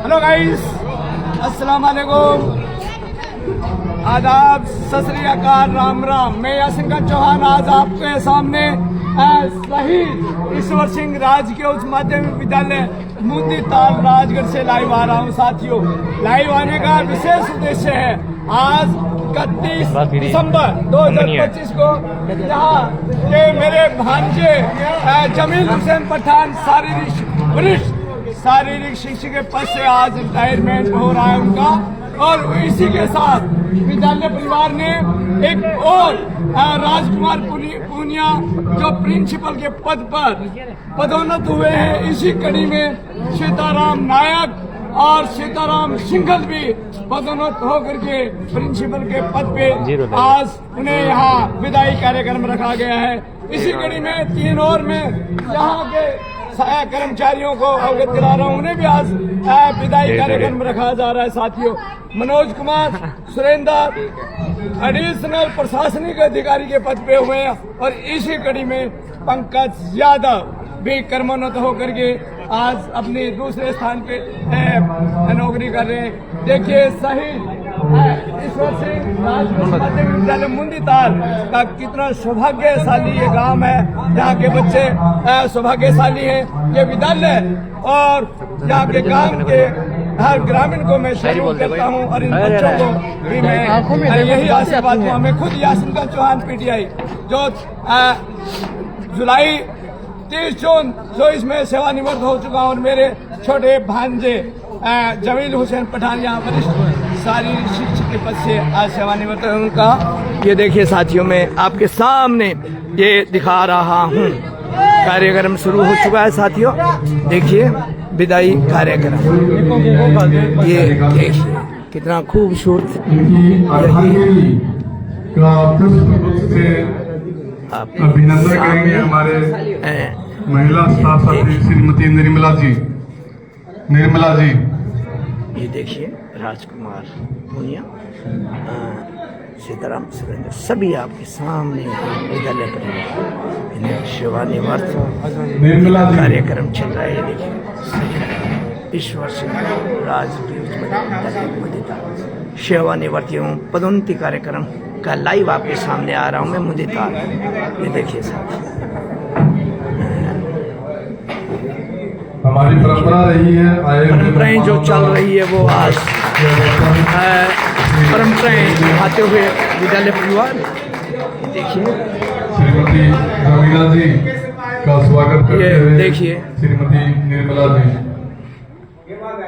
Hello guys, अस्सलाम वालेकुम, आदाब, सत श्री अकाल, राम राम। मैं यासिन खान चौहान आज आपके सामने शहीद ईश्वर सिंह राजकीय उच्च माध्यमिक विद्यालय मुंदी ताल राजगढ़ से लाइव आ रहा हूँ। साथियों, लाइव आने का विशेष उद्देश्य है आज 31 दिसंबर 2025 को जहाँ ये मेरे भांजे जमील हुसैन पठान शारीरिक शिक्षक के पद से आज रिटायरमेंट हो रहा है उनका, और इसी के साथ विद्यालय परिवार ने एक और राजकुमार पूनिया जो प्रिंसिपल के पद पर पदोन्नत हुए हैं। इसी कड़ी में सीताराम नायक और सीताराम सिंघल भी पदोन्नत होकर के प्रिंसिपल के पद पे आज उन्हें यहाँ विदाई कार्यक्रम रखा गया है। इसी कड़ी में 3 और में यहाँ के कर्मचारियों को अवगत करा रहा हूँ, उन्हें भी आज विदाई कार्यक्रम रखा जा रहा है। साथियों, मनोज कुमार सुरेंद्र एडिशनल प्रशासनिक अधिकारी के पद पे हुए हैं, और इसी कड़ी में पंकज यादव भी कर्मोन्नत होकर के आज अपने दूसरे स्थान पे नौकरी कर रहे हैं। देखिए, शहीद ईश्वर सिंह राजकीय माध्यमिक विद्यालय मुंदी ताल का कितना सौभाग्यशाली ये गांव है, यहाँ के बच्चे सौभाग्यशाली हैं। ये विद्यालय और यहाँ के गांव के हर ग्रामीण को मैं सहयोग करता हूँ, और इन बच्चों को भी मैं यही आशीर्वाद दूँ। मैं खुद यासिन खान चौहान PTI जो जुलाई 30 जून 24 में सेवानिवृत्त हो चुका हूँ, और मेरे छोटे भांजे जमील हुसैन पठान यहाँ वरिष्ठ शारीरिक शिक्षक के पद से आज सेवानिवृत्त है उनका। ये देखिए साथियों, मैं आपके सामने ये दिखा रहा हूँ। कार्यक्रम शुरू हो चुका है साथियों, देखिए विदाई कार्यक्रम। ये देखिए कितना खूबसूरत अभिनंदन करेंगे हमारे महिला स्टाफ साथी श्रीमती निर्मला जी। ये देखिए राजकुमार पूनिया, सीताराम सुरेंद्र सभी आपके सामने विद्यालय परिवार इन्हें सेवानिवृत्त कार्यक्रम चल रहा है। देखिए, ईश्वर सिंह राजकीय उच्च माध्यमिक विद्यालय सेवानिवृत्तियों पदोन्नति कार्यक्रम का लाइव आपके सामने आ रहा हूँ मैं मुंदी ताल। ये देखिए साथ हमारी परंपरा रही है, परंपराएं जो चल रही है वो आज परंपराएं निभाते हुए विद्यालय परिवार। देखिए श्रीमती जमीला जी का स्वागत करते हुए देखिए श्रीमती निर्मला जी।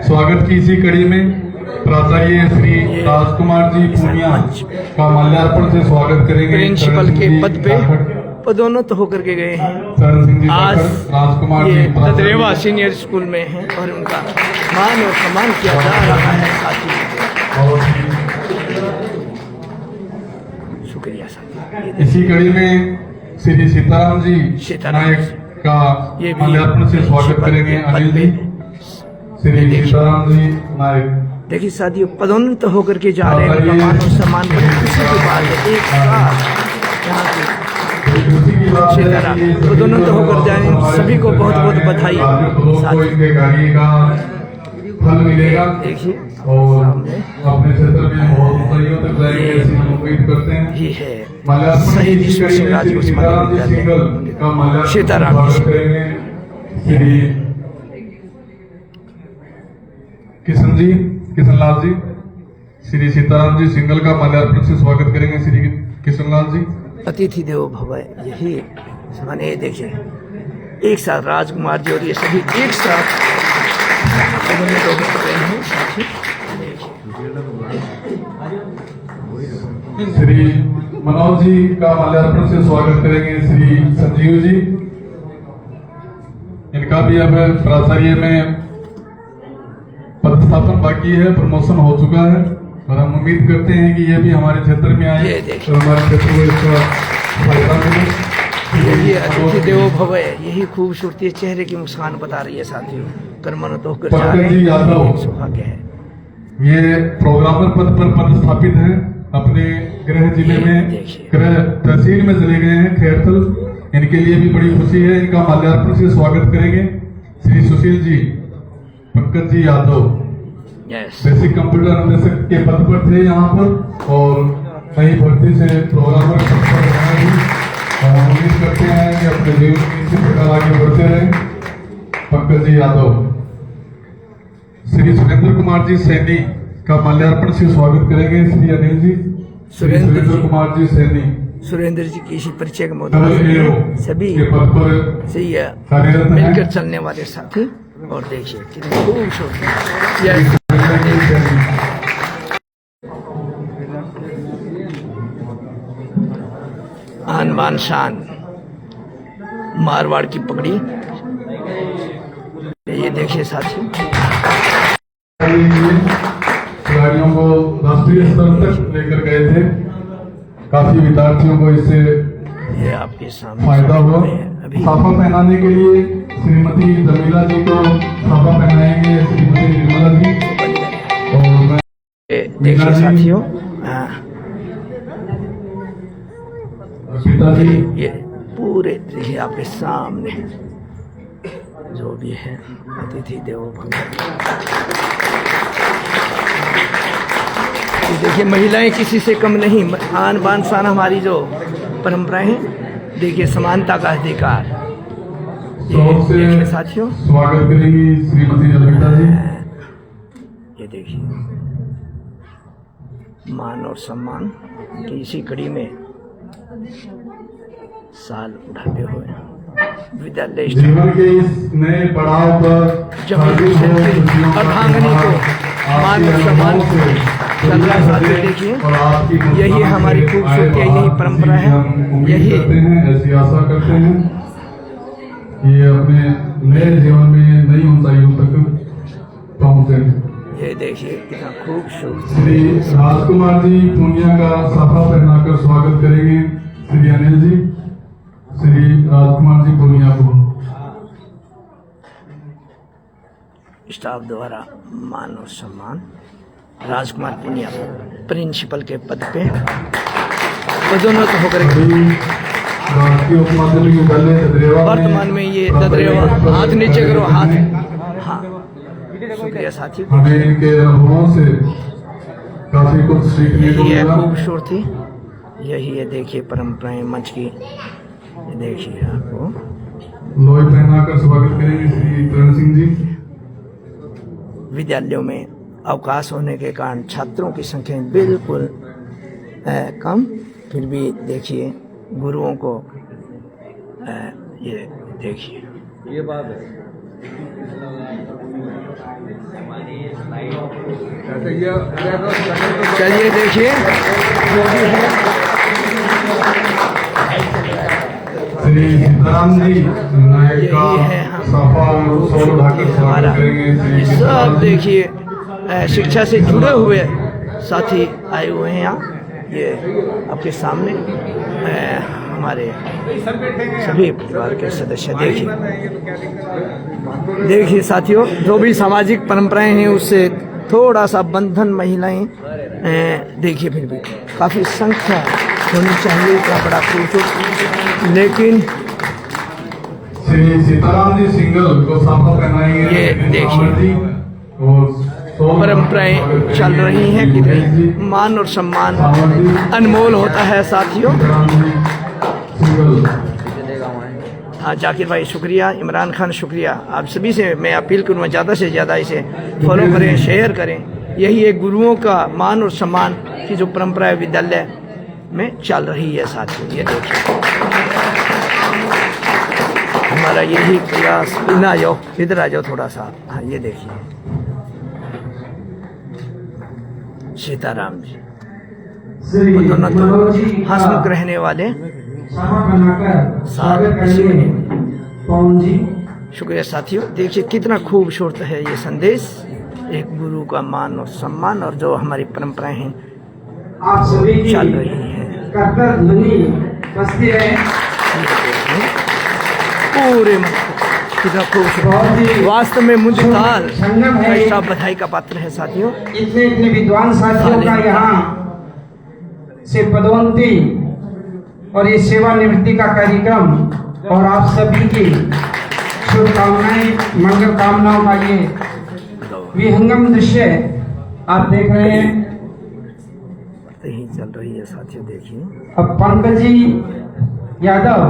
स्वागत की इसी कड़ी में प्राचार्य श्री राजकुमार जी पूनिया का माल्यार्पण से स्वागत करेंगे। प्रिंसिपल के पद पे पदोन्नत होकर के गए हैं, आज ये तदरेवा सीनियर स्कूल में हैं, और उनका मान और सम्मान किया जा रहा है। साथी शुक्रिया साथी। इसी कड़ी में श्री सीताराम जी नायक का माल्यार्पण से स्वागत करेंगे अनिल जी। श्री सीताराम जी नायक देखिए साथियों, पदोन्नत होकर के जा रहे हैं, मान और सम्मान खुशी की बात है। एक साथ यहाँ पे सीताराम पदोन्नत होकर जाने सभी को बहुत बहुत बधाई। फल मिलेगा देखिए, और अपने क्षेत्र में बहुत ऊंचाइयों तक जाएंगे ऐसी हम उम्मीद करते हैं। ये है शहीद ईश्वर सिंह राजकीय उच्च माध्यमिक विद्यालय सीताराम श्री किशनलाल जी। श्री सीताराम जी सिंघल का माल्यार्पण से स्वागत करेंगे श्री किशनलाल जी। अतिथि देवो भव, यही माने देखिए एक साथ राजकुमार जी और ये सभी एक साथ श्री मनोज जी का माल्यार्पण से स्वागत करेंगे श्री संजीव जी। इनका भी अब प्राचार्य में पदस्थापन बाकी है, प्रमोशन हो चुका है, और हम उम्मीद करते हैं कि ये भी हमारे क्षेत्र में आए तो हमारे क्षेत्र को इसका फायदा मिले। यही अतिथि देवो भव, यही खूबसूरती चेहरे की मुस्कान बता रही है साथियों। कर्मोन्नत होकर जा रहे हैं, सौभाग्य है। ये प्रोग्रामर पद पर पदस्थापित हैं, अपने गृह जिले में गृह तहसील में चले गए हैं खैरथल। इनके लिए भी बड़ी खुशी है। इनका माल्यार्पण से स्वागत करेंगे Shri Sushil ji, Pankaj ji Yadav. Yes. Basic computer अनुदेशक के पद पर थे यहाँ पर और नई भर्ती से प्रोग्रामर पद पर बनाए और हम उम्मीद करते हैं कि अपने जीवन में इसी प्रकार आगे बढ़ते रहें। पंकज जी यादव। श्री सुरेंद्र कुमार जी सैनी का माल्यार्पण से स्वागत करेंगे। श्री अनिल जी। सुरेंद्र कुमार जी सैनी। सुरेंद्र जी की इसी परिचय का मुताबिक सभी सही है मिलकर चलने वाले साथी। और देखिए कितनी खूबसूरत आन बान शान मारवाड़ की पगड़ी। ये देखिए साथी खिलाड़ियों को राष्ट्रीय स्तर तक लेकर गए थे। काफी विद्यार्थियों को इससे ये आपके सामने फायदा हुआ। साफा पहनाने के लिए श्रीमती जमीला जी को साफा पहनाएंगे श्रीमती निर्मला जी। और देखिए साथियों पिताजी ये पूरे देखिए आपके सामने जो भी है अतिथि देवो भव। देखिए महिलाएं किसी से कम नहीं। आन बान शान हमारी जो परंपराएं हैं। देखिए समानता का अधिकार। देखिए साथियों स्वागत करेंगी श्रीमती जमीला जी। ये देखिए मान और सम्मान की इसी कड़ी में साल उठाते हुए विद्यालय जीवन के इस नए पड़ाव पर अर्धांगिनी को मान और सम्मान चल रहा साथी। देखिए यही हमारी खूबसूरती है, यही परंपरा है। यही ऐसी आशा करते हैं कि ये अपने नए जीवन में नई ऊंचाइयों तक पहुंचे। ये देखिए कितना खूबसूरत। श्री राजकुमार जी पूनिया का साफा पहनाकर स्वागत करेंगे। श्री अनिल जी। श्री राजकुमार जी पूनिया को स्टाफ द्वारा मान और सम्मान। राजकुमार पुनिया प्रिंसिपल के पद पे पदोन्नत होकर वर्तमान में ये ददरेवा। हाथ नीचे करो हाथ। हाँ शुक्रिया साथी। हमें इनके अनुभवों से काफी कुछ सीखने को ये मिला। खूबसूरती यही है। देखिए परंपराएं मंच की। ये देखिए आपको लोई पहनाकर स्वागत करेंगे श्री करण सिंह जी। विद्यालयों में अवकाश होने के कारण छात्रों की संख्या बिल्कुल कम। फिर भी देखिए गुरुओं को ये देखिए ये बात है। चलिए देखिए जो भी है। श्री सीताराम जी नायक का यही है हम साफा और शॉल उठाकर हमारा। स्वागत करेंगे। ये श्री सब देखिए शिक्षा से जुड़े हुए साथी आए हुए हैं यहाँ। ये आपके सामने हमारे सभी परिवार के सदस्य। देखिए साथियों जो भी सामाजिक परंपराएं हैं उससे थोड़ा सा बंधन महिलाएं देखिए फिर भी काफ़ी संख्या होनी चाहिए। इतना बड़ा खूबसूरत लेकिन श्री सीताराम जी सिंगल को साफा पहनाएंगे। ये देखिए और परंपराएं चल रही हैं कि नहीं। मान और सम्मान अनमोल होता है साथियों। हाँ जाकिर भाई शुक्रिया। इमरान खान शुक्रिया। आप सभी से मैं अपील करूँगा ज़्यादा से ज़्यादा इसे फॉलो करें, शेयर करें। यही एक गुरुओं का मान और सम्मान की जो परंपरा विद्यालय में चल रही है साथियों। ये देखिए हमारा यही प्रयास। इधर आ जाओ, इधर आ जाओ थोड़ा सा। हाँ ये देखिए सीताराम जी हंसमुख रहने वाले शुक्रिया साथियों। देखिए कितना खूबसूरत है ये संदेश। एक गुरु का मान और सम्मान और जो हमारी परंपराएं हैं आप सभी की चल रही हैं। पूरे मन कितना खूबसूरत। वास्तव में मुझताल का बधाई का पात्र है साथियों। इतने इतने विद्वान साथियों का यहाँ से पदोन्नति और ये सेवानिवृत्ति का कार्यक्रम और आप सभी की शुभकामनाएं मंगल कामनाओं का ये विहंगम दृश्य आप देख रहे हैं ही चल रही है साथियों। देखिए अब पंकज जी यादव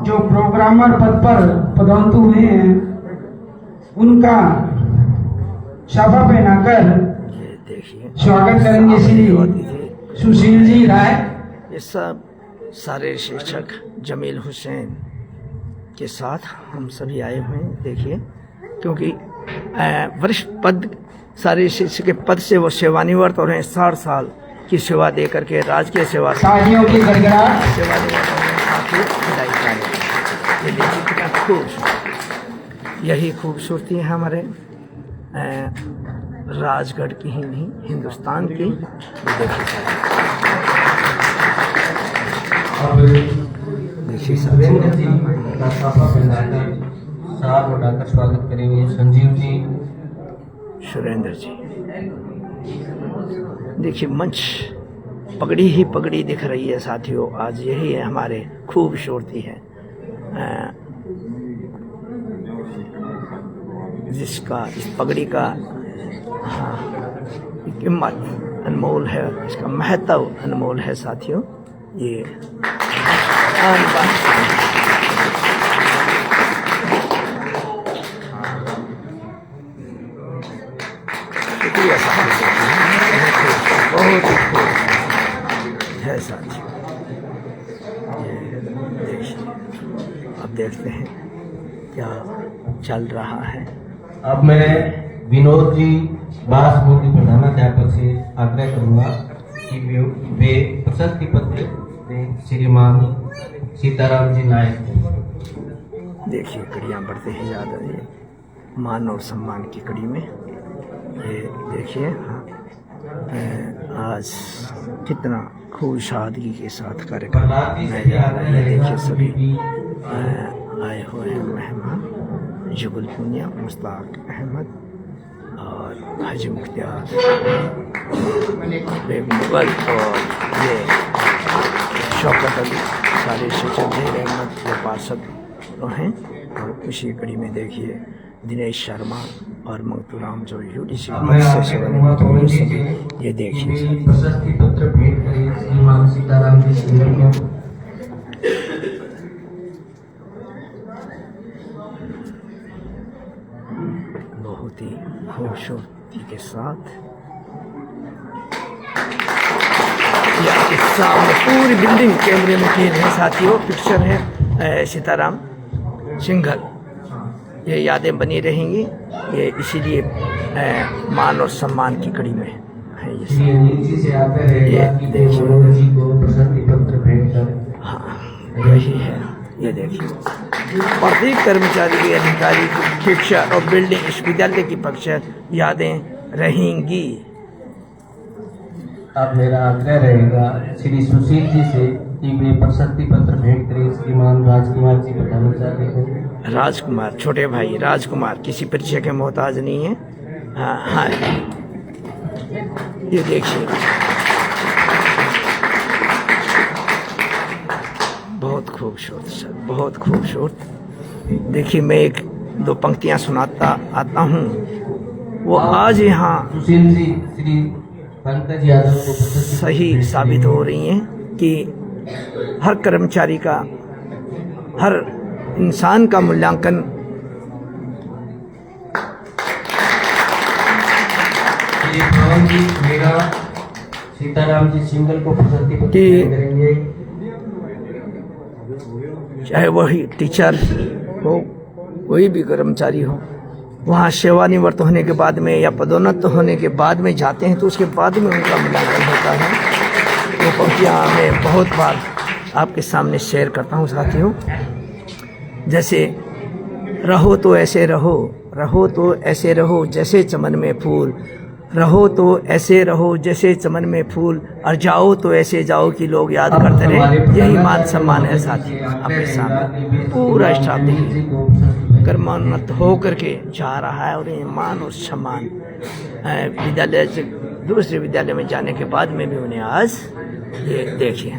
जो प्रोग्रामर पद पर पदोन्नत हुए हैं, उनका शाफा पहनाकर ये देखिए स्वागत करेंगे श्री सुशील जी राय। ये सब सारे शिक्षक जमील हुसैन के साथ हम सभी आए हुए हैं। देखिए क्योंकि वरिष्ठ पद सारे शिक्षक के पद से वो सेवानिवृत्त हो रहे हैं। 60 साल की सेवा दे करके राजकीय सेवा तालियों की गड़गड़ाहट। सेवानिवृत्त हो रहे हैं, साथ ही विदाई कर रहे हैं। ये देखिए कितना खूब, यही खूबसूरती है हमारे राजगढ़ की ही नहीं हिंदुस्तान की। देखिए सुरेंद्र जी का साफा पहनाकर साथ उठाकर स्वागत करेंगे संजीव जी। सुरेंद्र जी देखिए मंच पगड़ी ही पगड़ी दिख रही है साथियों। आज यही है हमारे खूबसूरती है, जिसका इस पगड़ी का कीमत अनमोल है, इसका महत्व अनमोल है साथियों। ये शुक्रिया साथियों, बहुत ही खूब है साथियों। ये देखिए अब देखते हैं क्या चल रहा है। अब मैं विनोद जी बासमती प्रधानाध्यापक से आग्रह करूंगा कि वे प्रशस्ति पत्र दें श्रीमान सीताराम जी नायक। देखिए कड़ियाँ बढ़ते ही जा रही है मान और सम्मान की कड़ी में। ये देखिए आज कितना खूब सादगी के साथ कार्यक्रम मनाया जा रहा है। देखिए सभी आए हुए हैं मेहमान, जुगल पुनिया, मुश्ताक अहमद और हाजी मुख्तियार मुगल और ये शौकत अली, सारे शिक्षक ढेर अहमद ये पार्षद हैं। और उसी कड़ी में देखिए दिनेश शर्मा और मंगतूराम जो यूडीसी ये देखिए प्रशस्ति पत्र भेंट करें श्रीमान सीताराम जी सिंगल को। बहुत ही खूबसूरती के साथ आपके सामने पूरी बिल्डिंग कैमरे में कैद है साथियों। पिक्चर है सीताराम सिंघल, ये यादें बनी रहेंगी। ये इसीलिए मान और सम्मान की कड़ी में है ये हाँ यही है। ये देखिए प्रत्येक कर्मचारी के अधिकारी की शिक्षा और बिल्डिंग विश्वविद्यालय की पक्ष यादें रहेंगी। अब मेरा आग्रह रहेगा श्री सुशील जी से कि वे प्रशस्ति पत्र भेंट करें श्रीमान राजकुमार जी प्रधानाचार्य को। राजकुमार छोटे भाई राजकुमार किसी परिचय के मोहताज नहीं है। हाँ हाँ ये देखिए बहुत खूबसूरत सर, बहुत खूबसूरत। देखिए मैं एक दो पंक्तियां सुनाता आता हूँ। वो आज यहाँ सुशील जी श्री पंकज यादव को सही साबित हो रही हैं कि हर कर्मचारी का, हर इंसान का मूल्यांकन भवन जी मेरा सीताराम जी सिंगल को प्रशस्ति पत्र करेंगे। चाहे वही टीचर हो, कोई भी कर्मचारी हो, वहाँ सेवानिवृत्त होने के बाद में या पदोन्नत होने के बाद में जाते हैं तो उसके बाद में उनका मूल्यांकन होता है। वो पंक्तियाँ मैं बहुत बार आपके सामने शेयर करता हूँ साथियों। जैसे रहो तो ऐसे रहो, रहो तो ऐसे रहो जैसे चमन में फूल, रहो तो ऐसे रहो जैसे चमन में फूल, और जाओ तो ऐसे जाओ कि लोग याद करते रहे। यही मान सम्मान है साथियों आपके सामने। पूरा स्टाफ देखिए कर्मोन्नत हो करके जा रहा है और ये मान और सम्मान विद्यालय से दूसरे विद्यालय में जाने के बाद में भी उन्हें आज ये देखिए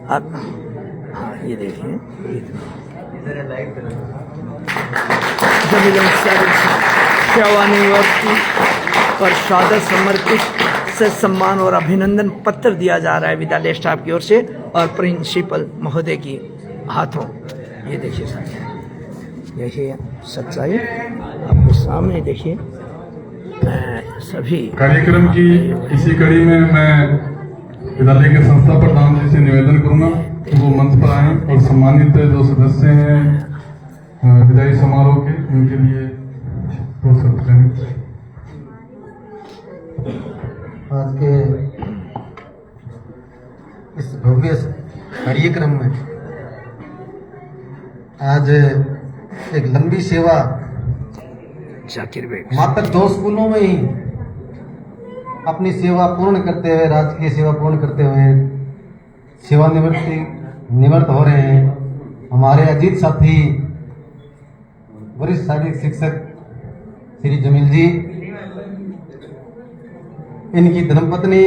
अब हाँ ये देखिए सम्मेलन सेवानिवृत्ति पर सादर समर्पित से सम्मान और अभिनंदन पत्र दिया जा रहा है विद्यालय स्टाफ की ओर से और प्रिंसिपल महोदय की हाथों। ये देखिए साहब, यही सच्चाई आपके सामने देखिए। सभी कार्यक्रम की इसी कड़ी में मैं विद्यालय के संस्था प्रधान जी से निवेदन करूंगा कि वो मंच पर आए और सम्मानित जो सदस्य हैं विदाई समारोह के, उनके लिए प्रोत्साहित करें। आज के इस भव्य कार्यक्रम में आज एक लंबी सेवा जाकिर बेग मात्र 2 स्कूलों में ही अपनी सेवा पूर्ण करते हुए, राजकीय सेवा पूर्ण करते हुए सेवानिवृत्त हो रहे हैं। हमारे अजीत साथी वरिष्ठ शारीरिक शिक्षक श्री जमील जी, इनकी धर्मपत्नी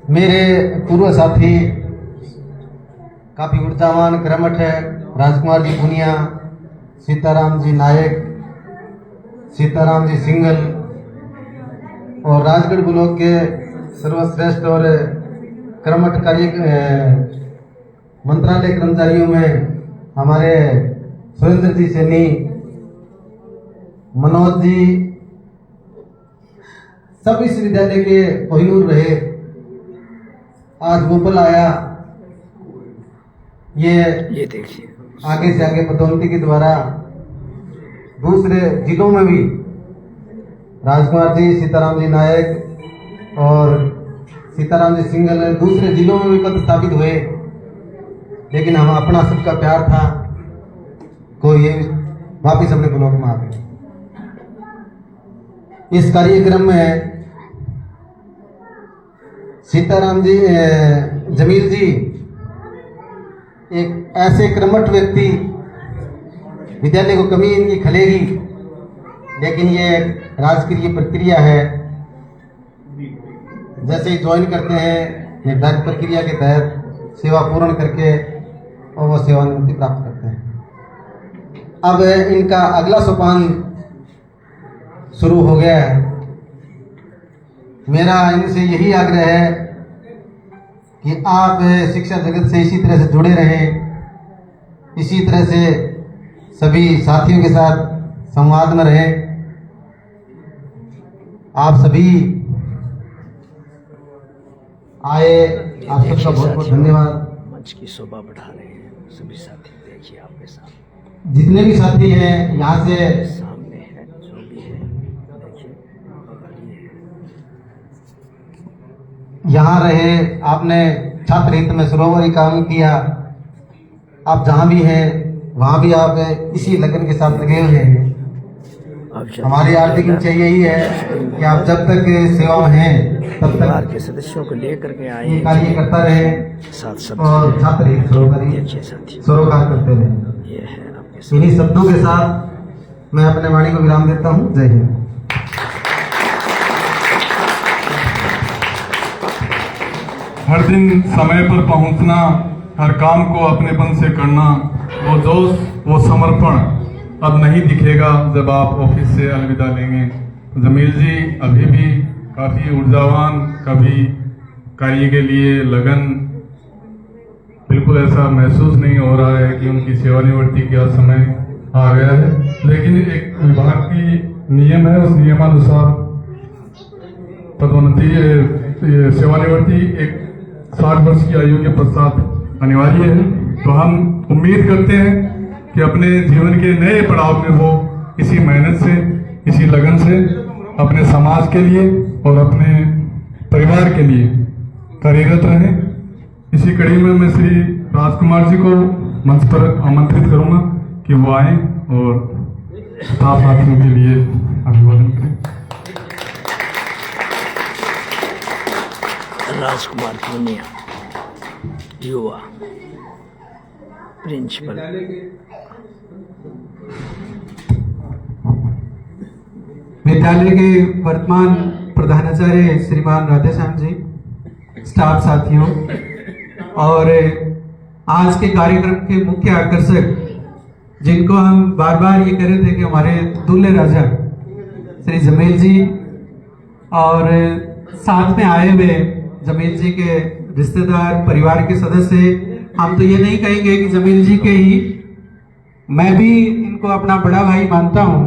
मेरे पूर्व साथी काफी ऊर्जावान कर्मठ है राजकुमार जी पुनिया, सीताराम जी नायक, सीताराम जी सिंगल और राजगढ़ ब्लॉक के सर्वश्रेष्ठ और कर्मठ कार्य मंत्रालय कर्मचारियों में हमारे सुरेंद्र जी सैनी, मनोज जी, सब इस विद्यालय के कोहिनूर रहे। आज गोपाल आया, ये देखिए आगे से आगे पदोन्नति के द्वारा दूसरे जिलों में भी राजकुमार जी, सीताराम जी नायक और सीताराम जी सिंगल दूसरे जिलों में भी पद स्थापित हुए। लेकिन हम अपना सबका प्यार था, कोई ये वापिस अपने ब्लॉक में आ गए। इस कार्यक्रम में सीताराम जी जमील जी एक ऐसे कर्मठ व्यक्ति, विद्यालय को कमी इनकी खलेगी, लेकिन ये राजकीय प्रक्रिया है। जैसे ही ज्वाइन करते हैं निर्धारित प्रक्रिया के तहत सेवा पूर्ण करके और वो सेवानिवृत्ति प्राप्त करते हैं। अब इनका अगला सोपान शुरू हो गया है। मेरा इनसे यही आग्रह है कि आप शिक्षा जगत से इसी तरह से जुड़े रहें, इसी तरह से सभी साथियों के साथ संवाद में रहें। आप सभी आए, आप सबका बहुत बहुत धन्यवाद। मंच की शोभा बढ़ा रहे हैं सभी साथी, देखिए आपके साथ जितने भी साथी हैं यहाँ से सामने है, जो भी है देखिए। यहाँ रहे, आपने छात्र हित में सरोवरी काम किया, आप जहाँ भी हैं वहाँ भी आप इसी लगन के साथ लगे हुए हैं। हमारी आर्थिक इच्छा यही है कि आप जब तक सेवा में हैं तब परिवार तक के सदस्यों को लेकर के आए ये कार्य करता रहे साथ सब और छात्र हित देखिए साथी, सरोकार करते रहे। ये है आपके इन्हीं शब्दों के साथ मैं अपने वाणी को विराम देता हूँ। जय हिंद। हर दिन समय पर पहुंचना, हर काम को अपनेपन से करना, वो जोश, वो समर्पण अब नहीं दिखेगा जब आप ऑफिस से अलविदा लेंगे। जमील जी अभी भी काफी ऊर्जावान, कभी कार्य के लिए लगन, बिल्कुल ऐसा महसूस नहीं हो रहा है कि उनकी सेवानिवृत्ति का समय आ गया है। लेकिन एक विभाग की नियम है, उस नियमानुसार पदोन्नति सेवानिवृत्ति एक 60 वर्ष की आयु के पश्चात अनिवार्य है। तो हम उम्मीद करते हैं कि अपने जीवन के नए पड़ाव में वो इसी मेहनत से, इसी लगन से अपने समाज के लिए और अपने परिवार के लिए कार्यरत रहें। इसी कड़ी में मैं श्री राजकुमार जी को मंच पर आमंत्रित करूंगा कि वो आए और स्टाफ साथियों के लिए अभिवादन करें। राजकुमार पुनिया, युवा प्रिंसिपल। विद्यालय के वर्तमान प्रधानाचार्य श्रीमान राधेश्याम जी, स्टाफ साथियों और आज के कार्यक्रम के मुख्य आकर्षक जिनको हम बार बार ये कह रहे थे कि हमारे दूल्हे राजा श्री जमील जी और साथ में आए हुए जमील जी के रिश्तेदार, परिवार के सदस्य, हम तो ये नहीं कहेंगे कि जमील जी के ही, मैं भी इनको अपना बड़ा भाई मानता हूँ।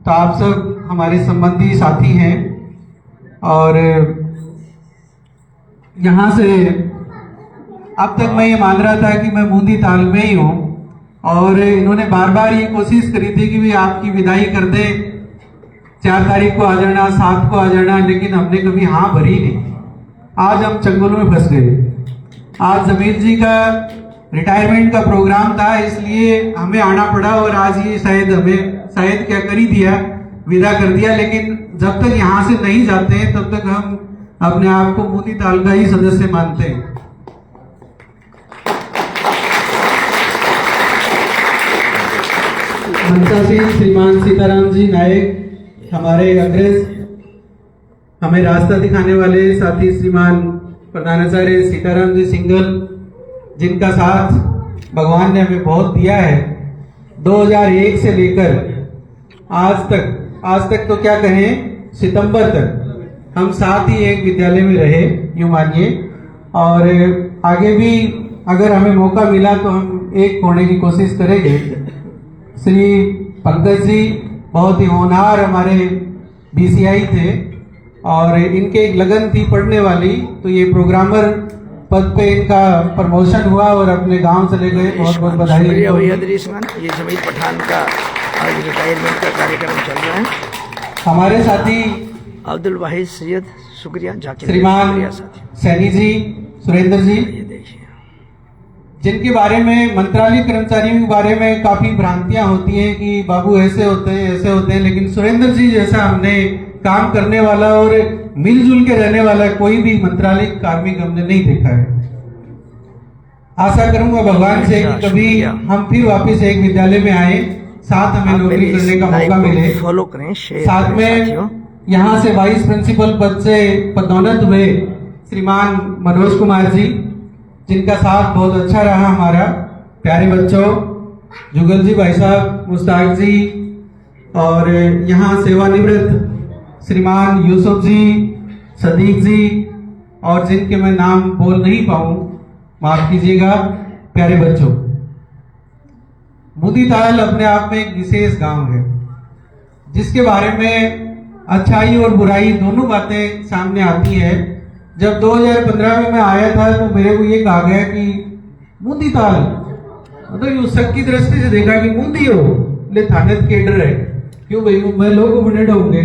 तो आप सब हमारे संबंधी साथी हैं और यहाँ से अब तक मैं ये मान रहा था कि मैं बूंदी ताल में ही हूँ और इन्होंने बार बार ये कोशिश करी थी कि भी आपकी विदाई कर दे, 4 तारीख को आ जाना, 7 को आ जाना, लेकिन हमने कभी हाँ भरी नहीं। आज हम चंगुल में फंस गए। आज जमील जी का रिटायरमेंट का प्रोग्राम था, इसलिए हमें आना पड़ा और आज ये शायद क्या कर ही दिया, विदा कर दिया। लेकिन जब तक यहाँ से नहीं जाते हैं तब तक हम अपने आप को बूंदी ताल का ही सदस्य मानते हैं। मंचासीन श्रीमान सीताराम जी नायक, हमारे अग्रज, हमें रास्ता दिखाने वाले साथी श्रीमान प्रधानाचार्य सीताराम जी सिंगल, जिनका साथ भगवान ने हमें बहुत दिया है। 2001 से लेकर आज तक तो क्या कहें, सितंबर तक हम साथ ही एक विद्यालय में रहे, यूं मानिए। और आगे भी अगर हमें मौका मिला तो हम एक होने की कोशिश करेंगे। श्री पंकज जी बहुत ही होनहार हमारे बीसीआई थे और इनके एक लगन थी पढ़ने वाली, तो ये प्रोग्रामर पद पे इनका प्रमोशन हुआ और अपने गांव चले गए। बहुत बहुत बधाई। ये जमील पठान का आज रिटायरमेंट का कार्यक्रम चल रहा है। हमारे साथी अब्दुल वाहिद सैयद, शुक्रिया। श्रीमान सैनी जी, सुरेंद्र जी, जिनके बारे में मंत्रालय कर्मचारियों के बारे में काफी भ्रांतियां होती हैं कि बाबू ऐसे होते हैं, लेकिन सुरेंद्र जी जैसा हमने काम करने वाला और मिलजुल के रहने वाला कोई भी मंत्रालय कार्मिक हमने नहीं देखा है। आशा करूंगा भगवान से कि कभी हम फिर वापस एक विद्यालय में आए, साथ हमें नौकरी करने का मौका मिले। फॉलो करें, साथ में यहाँ से वाइस प्रिंसिपल पद से पदोन्नत हुए श्रीमान मनोज कुमार जी, जिनका साथ बहुत अच्छा रहा हमारा। प्यारे बच्चों, जुगल जी, भाई साहब, मुस्ताक जी, और यहाँ सेवानिवृत्त श्रीमान यूसुफ जी, सदीक जी, और जिनके मैं नाम बोल नहीं पाऊं, माफ कीजिएगा। प्यारे बच्चों, बूंदी ताल अपने आप में एक विशेष गांव है, जिसके बारे में अच्छाई और बुराई दोनों बातें सामने आती है। जब 2015 में मैं आया था तो मेरे को ये कहा गया कि बूंदी ताल, मतलब उस शक की दृष्टि से देखा कि बूंदी हो ले थाने के डर है, क्यों भाई मैं लोगों को बने होंगे,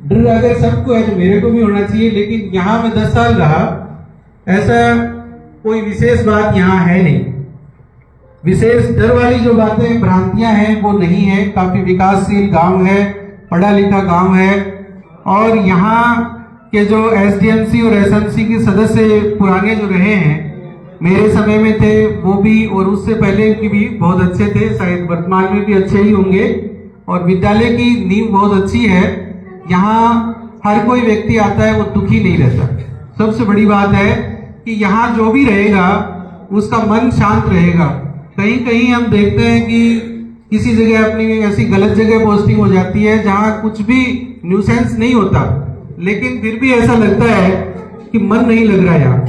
डर अगर सबको है तो मेरे को भी होना चाहिए। लेकिन यहाँ मैं 10 साल रहा, ऐसा कोई विशेष बात यहाँ है नहीं। विशेष डर वाली जो बातें, भ्रांतियां हैं, वो नहीं है। काफी विकासशील गांव है, पढ़ा लिखा गांव है। और यहाँ के जो एसडीएमसी और एसएमसी के सदस्य पुराने जो रहे हैं, मेरे समय में थे वो भी, और उससे पहले की भी बहुत अच्छे थे, शायद वर्तमान में भी अच्छे ही होंगे। और विद्यालय की नींव बहुत अच्छी है। यहाँ हर कोई व्यक्ति आता है वो दुखी नहीं रहता। सबसे बड़ी बात है कि यहाँ जो भी रहेगा उसका मन शांत रहेगा। कहीं कहीं हम देखते हैं कि किसी जगह अपनी ऐसी गलत जगह पोस्टिंग हो जाती है जहाँ कुछ भी न्यूसेंस नहीं होता, लेकिन फिर भी ऐसा लगता है कि मन नहीं लग रहा यहाँ।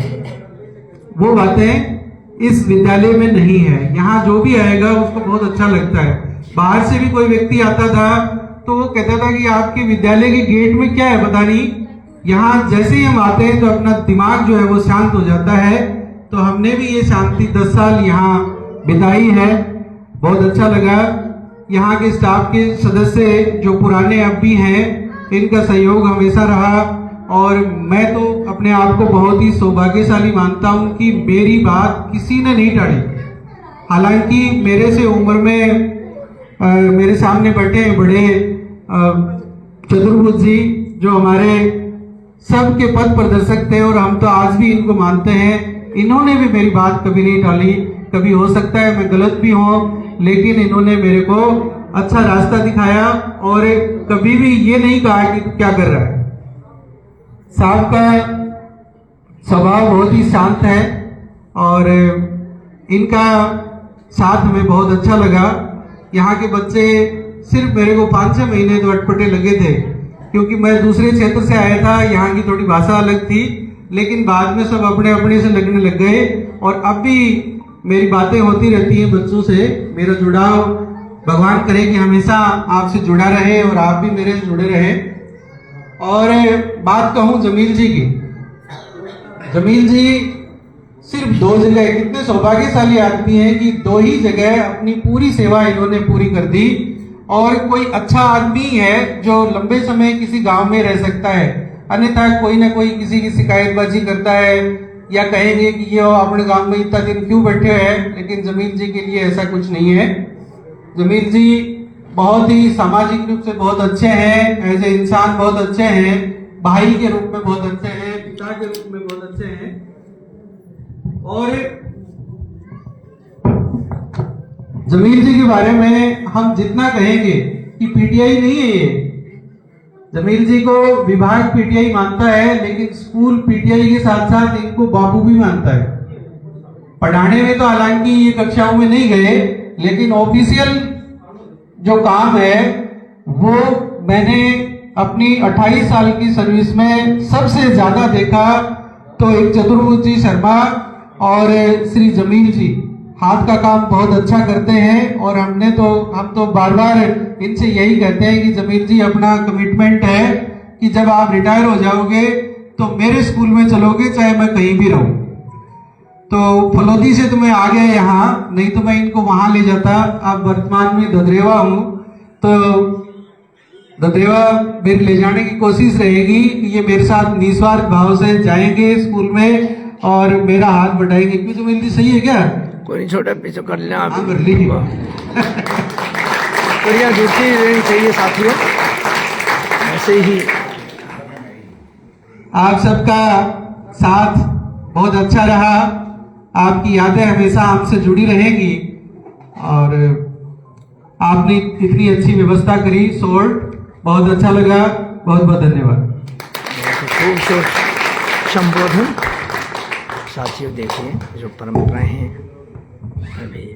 वो बातें इस विद्यालय में नहीं है। यहाँ जो भी आएगा उसको बहुत अच्छा लगता है। बाहर से भी कोई व्यक्ति आता था तो वो कहता था कि आपके विद्यालय के गेट में क्या है पता नहीं। यहाँ जैसे ही हम आते हैं तो अपना दिमाग जो है वो शांत हो जाता है। तो हमने भी ये शांति 10 साल यहाँ बिताई है, बहुत अच्छा लगा। यहाँ के स्टाफ के सदस्य जो पुराने अब भी हैं, इनका सहयोग हमेशा रहा। और मैं तो अपने आप को बहुत ही सौभाग्यशाली मानता हूँ कि मेरी बात किसी ने नहीं टाली। हालांकि मेरे से उम्र में मेरे सामने बैठे हैं बड़े चतुर्भुज जी, जो हमारे सबके पथ प्रदर्शक थे और हम तो आज भी इनको मानते हैं। इन्होंने भी मेरी बात कभी नहीं टाली। कभी हो सकता है मैं गलत भी हूँ, लेकिन इन्होंने मेरे को अच्छा रास्ता दिखाया और कभी भी ये नहीं कहा कि तू क्या कर रहा है। साहब का स्वभाव बहुत ही शांत है और इनका साथ हमें बहुत अच्छा लगा। यहाँ के बच्चे सिर्फ मेरे को 5-6 महीने तो अटपटे लगे थे, क्योंकि मैं दूसरे क्षेत्र से आया था, यहाँ की थोड़ी भाषा अलग थी, लेकिन बाद में सब अपने अपने से लगने लग गए और अब भी मेरी बातें होती रहती हैं बच्चों से। मेरा जुड़ाव भगवान करे कि हमेशा आपसे जुड़ा रहे और आप भी मेरे से जुड़े रहे। और बात कहूँ जमील जी की, जमील जी सिर्फ 2 जगह, कितने सौभाग्यशाली आदमी हैं कि 2 ही जगह अपनी पूरी सेवा इन्होंने पूरी कर दी। और कोई अच्छा आदमी है जो लंबे समय किसी गांव में रह सकता है, अन्यथा कोई ना कोई किसी की शिकायतबाजी करता है या कहेंगे कि ये अपने गांव में इतना दिन क्यों बैठे हैं, लेकिन जमील जी के लिए ऐसा कुछ नहीं है। जमील जी बहुत ही सामाजिक रूप से बहुत अच्छे हैं, एज ए इंसान बहुत अच्छे हैं, भाई के रूप में बहुत अच्छे हैं, पिता के रूप में बहुत अच्छे हैं। और जमील जी के बारे में हम जितना कहेंगे कि पीटीआई नहीं है ये, जमील जी को विभाग पीटीआई मानता है, लेकिन स्कूल पीटीआई के साथ साथ इनको बापू भी मानता है। पढ़ाने में तो हालांकि ये कक्षाओं में नहीं गए, लेकिन ऑफिशियल जो काम है वो मैंने अपनी 28 साल की सर्विस में सबसे ज्यादा देखा तो एक चतुर्भुज शर्मा और श्री जमील जी हाथ का काम बहुत अच्छा करते हैं। और हम तो बार बार इनसे यही कहते हैं कि जमील जी अपना कमिटमेंट है कि जब आप रिटायर हो जाओगे तो मेरे स्कूल में चलोगे, चाहे मैं कहीं भी रहूं। तो फलोदी से तो मैं आ गया यहाँ, नहीं तो मैं इनको वहां ले जाता। अब वर्तमान में ददरेवा हूँ, तो ददरेवा मेरे ले जाने की कोशिश रहेगी कि ये मेरे साथ निस्वार्थ भाव से जाएंगे स्कूल में और मेरा हाथ बढ़ाएंगे। क्यों जमील जी, सही है क्या? कोई छोटा पीछे कर लेना आप। हाँ, कर लीजिए। बढ़िया जुड़ती रहनी चाहिए साथियों, ऐसे ही। आप सबका साथ बहुत अच्छा रहा, आपकी यादें हमेशा हमसे जुड़ी रहेंगी और आपने इतनी अच्छी व्यवस्था करी, सोल्ट बहुत अच्छा लगा। बहुत बहुत धन्यवाद। खूबसूरत संबोधन। साथियों देखिए जो परंपराएं हैं अभी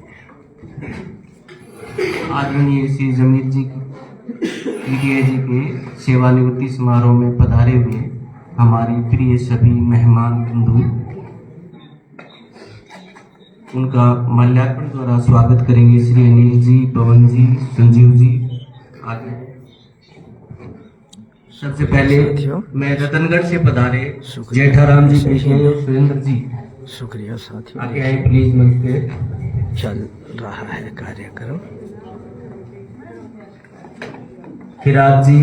आदरणीय श्री जमील जी पीटीआई जी के सेवानिवृत्ति समारोह में पधारे हुए हमारे प्रिय सभी मेहमान बंधु, उनका माल्यार्पण द्वारा स्वागत करेंगे श्री अनिल जी, पवन जी, संजीव जी आदि। सबसे पहले मैं रतनगढ़ से पधारे जेठाराम जी कृष्ण और सुरेंद्र जी, शुक्रिया साथियों। आगे आए प्लीज मंच पे। चल रहा है कार्यक्रम। फिराज जी,